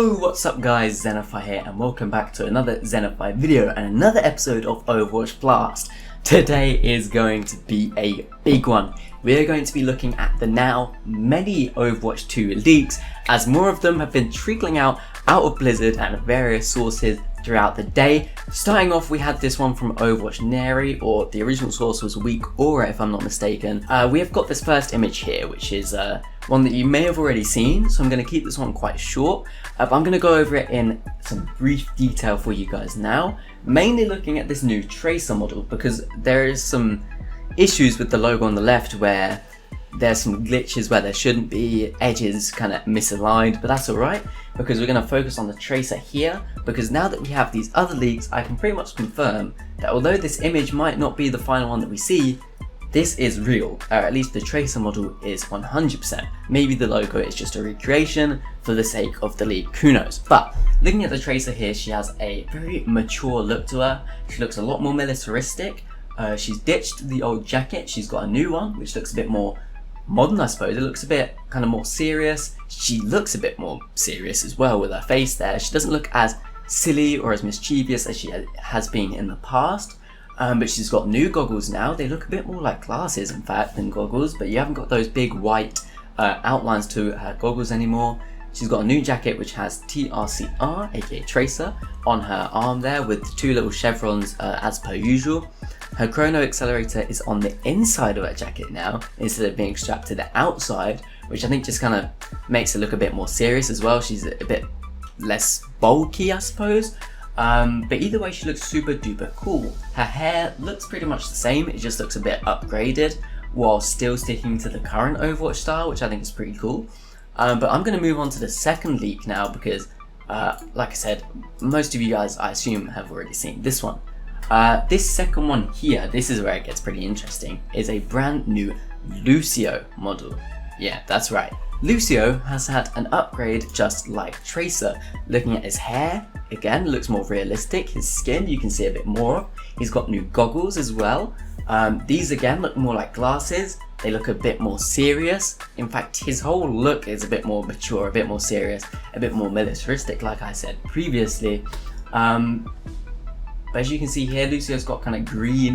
Yo, what's up guys, Xenophi here and welcome back to another Xenophi video and another episode of Overwatch Blast. Today is going to be a big one. We are going to be looking at the now many Overwatch 2 leaks, as more of them have been trickling out of Blizzard and various sources throughout the day. Starting off, we had this one from Overwatch Neri, or the original source was Weak Aura if I'm not mistaken. We have got this first image here, which is one that you may have already seen, so I'm going to keep this one quite short. But I'm going to go over it in some brief detail for you guys now, mainly looking at this new Tracer model, because there is some issues with the logo on the left where there's some glitches where there shouldn't be, edges kind of misaligned, but that's alright because we're going to focus on the Tracer here, because now that we have these other leaks, I can pretty much confirm that although this image might not be the final one that we see, this is real, or at least the Tracer model is 100%. Maybe the logo is just a recreation for the sake of the leak, who knows. But looking at the Tracer here, she has a very mature look to her. She looks a lot more militaristic. She's ditched the old jacket, she's got a new one which looks a bit more modern, I suppose. It looks a bit kind of more serious. She looks a bit more serious as well with her face there. She doesn't look as silly or as mischievous as she has been in the past. But she's got new goggles now. They look a bit more like glasses, in fact, than goggles, but you haven't got those big white outlines to her goggles anymore. She's got a new jacket which has TRCR, aka Tracer, on her arm there with two little chevrons as per usual. Her chrono accelerator is on the inside of her jacket now, instead of being strapped to the outside, which I think just kind of makes her look a bit more serious as well. She's a bit less bulky, I suppose. But either way, she looks super duper cool. Her hair looks pretty much the same, it just looks a bit upgraded while still sticking to the current Overwatch style, which I think is pretty cool. But I'm going to move on to the second leak now because, like I said, most of you guys, I assume, have already seen this one. This second one here, this is where it gets pretty interesting, is a brand new Lucio model. Yeah, that's right. Lucio has had an upgrade just like Tracer. Looking at his hair, again, looks more realistic. His skin, you can see a bit more. He's got new goggles as well. These again look more like glasses. They look a bit more serious. In fact, his whole look is a bit more mature, a bit more serious, a bit more militaristic, like I said previously. But as you can see here, Lucio's got kind of green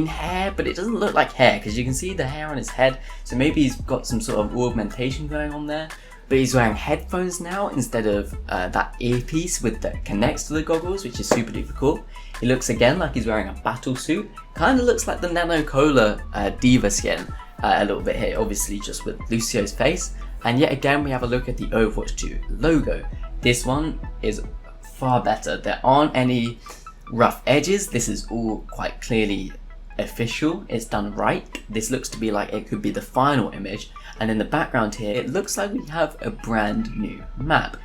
hair, but it doesn't look like hair because you can see the hair on his head, so maybe he's got some sort of augmentation going on there. But he's wearing headphones now instead of that earpiece that connects to the goggles, which is super duper cool. He looks again like he's wearing a battle suit. Kind of looks like the Nano Cola Diva skin a little bit here, obviously just with Lucio's face. And yet again, we have a look at the Overwatch 2 logo. This one is far better. There aren't any rough edges. This is all quite clearly official. It's done right. This looks to be like it could be the final image. And in the background here, it looks like we have a brand new map,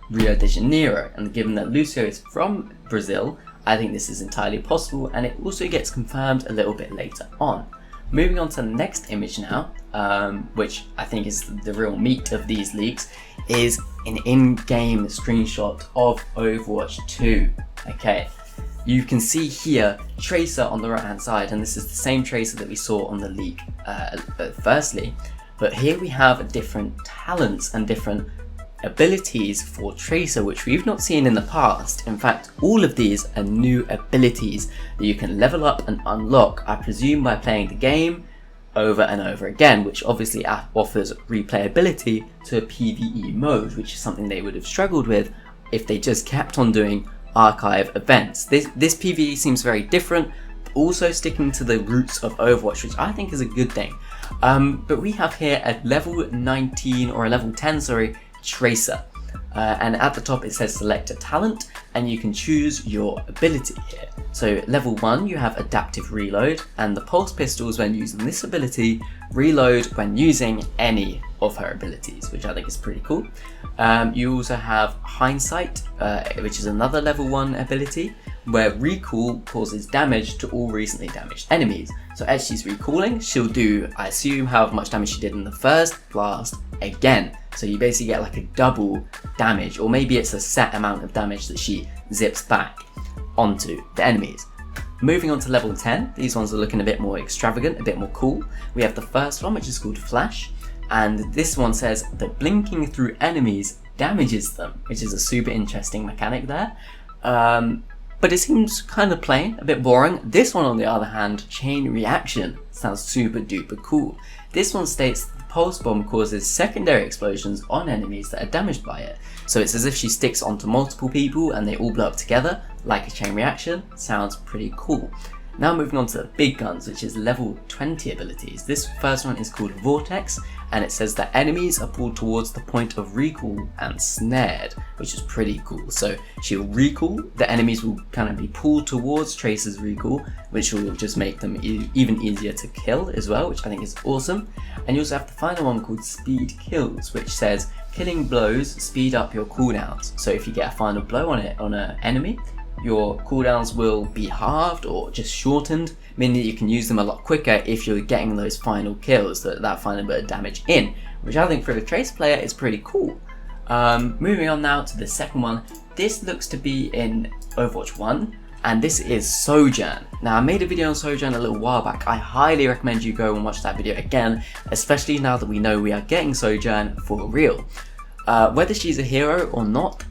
Rio de Janeiro. And given that Lucio is from Brazil, I think this is entirely possible, and it also gets confirmed a little bit later on. Moving on to the next image now, which I think is the real meat of these leaks, is an in-game screenshot of Overwatch 2. Okay, you can see here Tracer on the right hand side, and this is the same Tracer that we saw on the leak firstly, but here we have different talents and different abilities for Tracer which we've not seen in the past. In fact, all of these are new abilities that you can level up and unlock, I presume by playing the game over and over again, which obviously offers replayability to a PvE mode, which is something they would have struggled with if they just kept on doing archive events. This PvE seems very different, but also sticking to the roots of Overwatch, which I think is a good thing. But we have here a level 19 or a level 10, sorry, Tracer, and at the top it says select a talent and you can choose your ability here. So level 1 you have adaptive reload, and the pulse pistols when using this ability reload when using any of her abilities, which I think is pretty cool. You also have hindsight, which is another level 1 ability where recall causes damage to all recently damaged enemies. So as she's recalling, she'll do, I assume, however much damage she did in the first blast again. So you basically get like a double damage, or maybe it's a set amount of damage that she zips back onto the enemies. Moving on to level 10, these ones are looking a bit more extravagant, a bit more cool. We have the first one, which is called Flash, and this one says that blinking through enemies damages them, which is a super interesting mechanic there. But it seems kind of plain, a bit boring. This one, on the other hand, chain reaction, sounds super duper cool. This one states that the pulse bomb causes secondary explosions on enemies that are damaged by it. So it's as if she sticks onto multiple people and they all blow up together, like a chain reaction. Sounds pretty cool. Now moving on to the big guns, which is level 20 abilities. This first one is called Vortex, and it says that enemies are pulled towards the point of recall and snared, which is pretty cool. So she'll recall, the enemies will kind of be pulled towards Tracer's recall, which will just make them even easier to kill as well, which I think is awesome. And you also have the final one called Speed Kills, which says killing blows speed up your cooldowns. So if you get a final blow on an enemy, your cooldowns will be halved or just shortened, meaning that you can use them a lot quicker if you're getting those final kills, that final bit of damage in, which I think for a Trace player is pretty cool. Moving on now to the second one. This looks to be in Overwatch 1, and this is Sojourn. Now I made a video on Sojourn a little while back. I highly recommend you go and watch that video again, especially now that we know we are getting Sojourn for real. Whether she's a hero or not,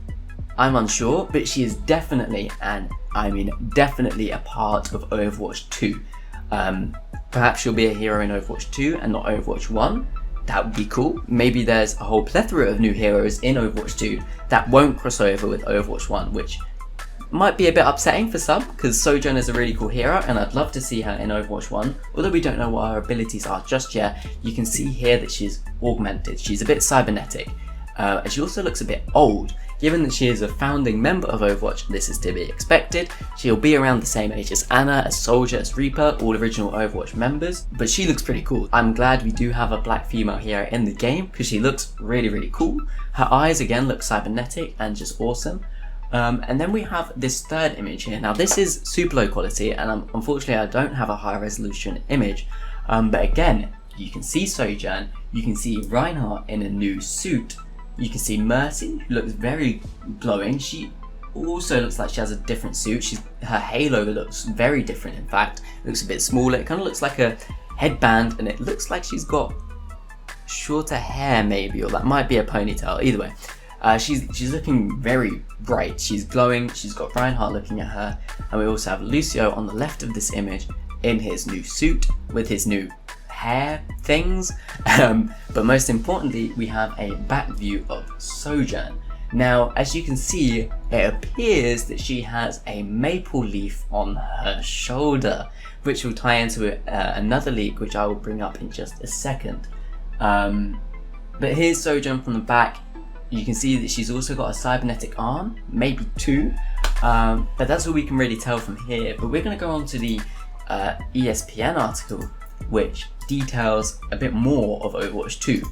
I'm unsure, but she is definitely, and I mean definitely, a part of Overwatch 2. Perhaps she'll be a hero in Overwatch 2 and not Overwatch 1. That would be cool. Maybe there's a whole plethora of new heroes in Overwatch 2 that won't cross over with Overwatch 1, which might be a bit upsetting for some, because Sojourn is a really cool hero and I'd love to see her in Overwatch 1. Although we don't know what her abilities are just yet, you can see here that she's augmented. She's a bit cybernetic. And she also looks a bit old. Given that she is a founding member of Overwatch, this is to be expected. She'll be around the same age as Anna, as Soldier, as Reaper, all original Overwatch members, but she looks pretty cool. I'm glad we do have a black female hero in the game because she looks really, really cool. Her eyes again look cybernetic and just awesome. And then we have this third image here. Now this is super low quality, and unfortunately I don't have a high resolution image, but again, you can see Sojourn, you can see Reinhardt in a new suit. You can see Mercy, who looks very glowing. She also looks like she has a different suit. Her halo looks very different, in fact. It looks a bit smaller. It kind of looks like a headband, and it looks like she's got shorter hair maybe, or that might be a ponytail. Either way, she's looking very bright. She's glowing. She's got Reinhardt looking at her. And we also have Lucio on the left of this image in his new suit with his new hair things, but most importantly we have a back view of Sojourn. Now as you can see, it appears that she has a maple leaf on her shoulder, which will tie into another leak which I will bring up in just a second. But here's Sojourn from the back. You can see that she's also got a cybernetic arm, maybe two, but that's all we can really tell from here. But we're going to go on to the ESPN article, which details a bit more of Overwatch 2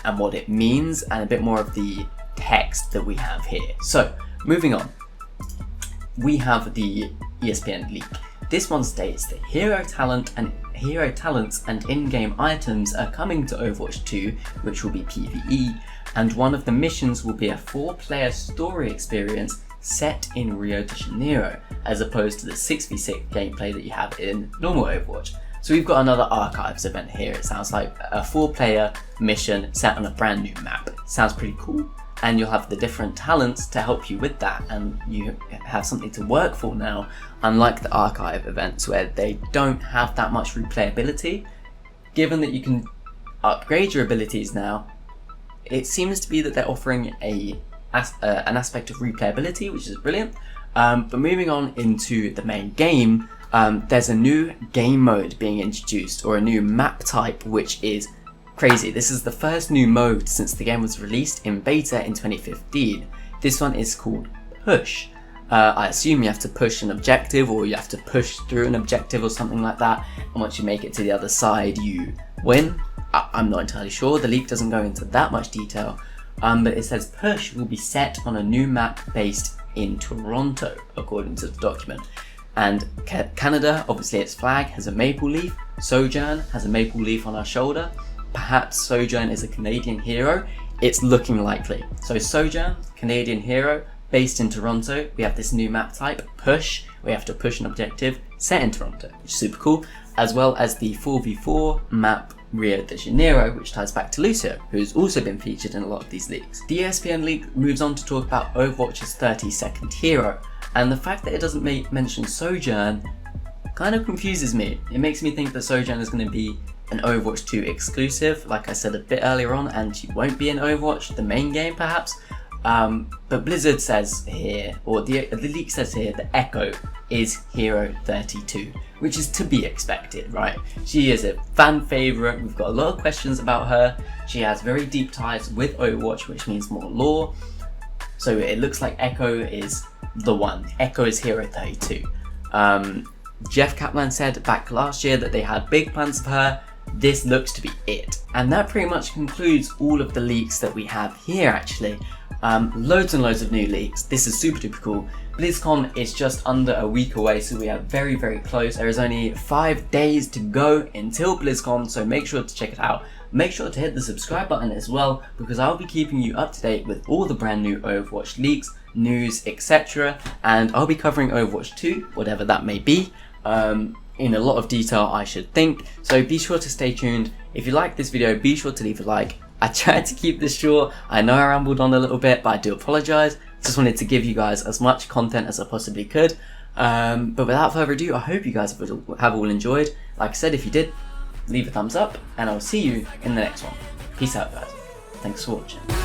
and what it means, and a bit more of the text that we have here. So moving on, we have the ESPN leak. This one states that hero talents and in-game items are coming to Overwatch 2, which will be PvE, and one of the missions will be a 4-player story experience set in Rio de Janeiro, as opposed to the 6v6 gameplay that you have in normal Overwatch. So we've got another Archives event here. It sounds like a 4-player mission set on a brand new map. Sounds pretty cool, and you'll have the different talents to help you with that, and you have something to work for now, unlike the Archive events where they don't have that much replayability. Given that you can upgrade your abilities now, it seems to be that they're offering an aspect of replayability, which is brilliant. But moving on into the main game, there's a new game mode being introduced, or a new map type, which is crazy. This is the first new mode since the game was released in beta in 2015. This one is called Push. I assume you have to push an objective, or you have to push through an objective or something like that, and once you make it to the other side you win. I'm not entirely sure, the leak doesn't go into that much detail, but it says Push will be set on a new map based in Toronto, according to the document. And Canada, obviously its flag has a maple leaf. Sojourn has a maple leaf on her shoulder. Perhaps Sojourn is a Canadian hero. It's looking likely. So Sojourn, Canadian hero, based in Toronto. We have this new map type, Push. We have to push an objective set in Toronto, which is super cool. As well as the 4v4 map Rio de Janeiro, which ties back to Lucio, who's also been featured in a lot of these leaks. The ESPN leak moves on to talk about Overwatch's 32nd hero, and the fact that it doesn't mention Sojourn kind of confuses me. It makes me think that Sojourn is going to be an Overwatch 2 exclusive, like I said a bit earlier on, and she won't be in Overwatch, the main game perhaps. But Blizzard says here, or the leak says here, that Echo is Hero 32, which is to be expected, right? She is a fan favourite, we've got a lot of questions about her, she has very deep ties with Overwatch, which means more lore, so it looks like Echo is the one. Echo is Hero 32. Jeff Kaplan said back last year that they had big plans for her. This looks to be it. And that pretty much concludes all of the leaks that we have here actually. Loads and loads of new leaks. This is super duper cool. BlizzCon is just under a week away, so we are very, very close. There is only 5 days to go until BlizzCon, so make sure to check it out. Make sure to hit the subscribe button as well, because I'll be keeping you up to date with all the brand new Overwatch leaks, news, etc. And I'll be covering Overwatch 2, whatever that may be, in a lot of detail I should think. So be sure to stay tuned. If you like this video, be sure to leave a like. I tried to keep this short. I know I rambled on a little bit, but I do apologise. Just wanted to give you guys as much content as I possibly could. But without further ado, I hope you guys have all enjoyed. Like I said, if you did, leave a thumbs up, and I'll see you in the next one. Peace out, guys. Thanks for watching.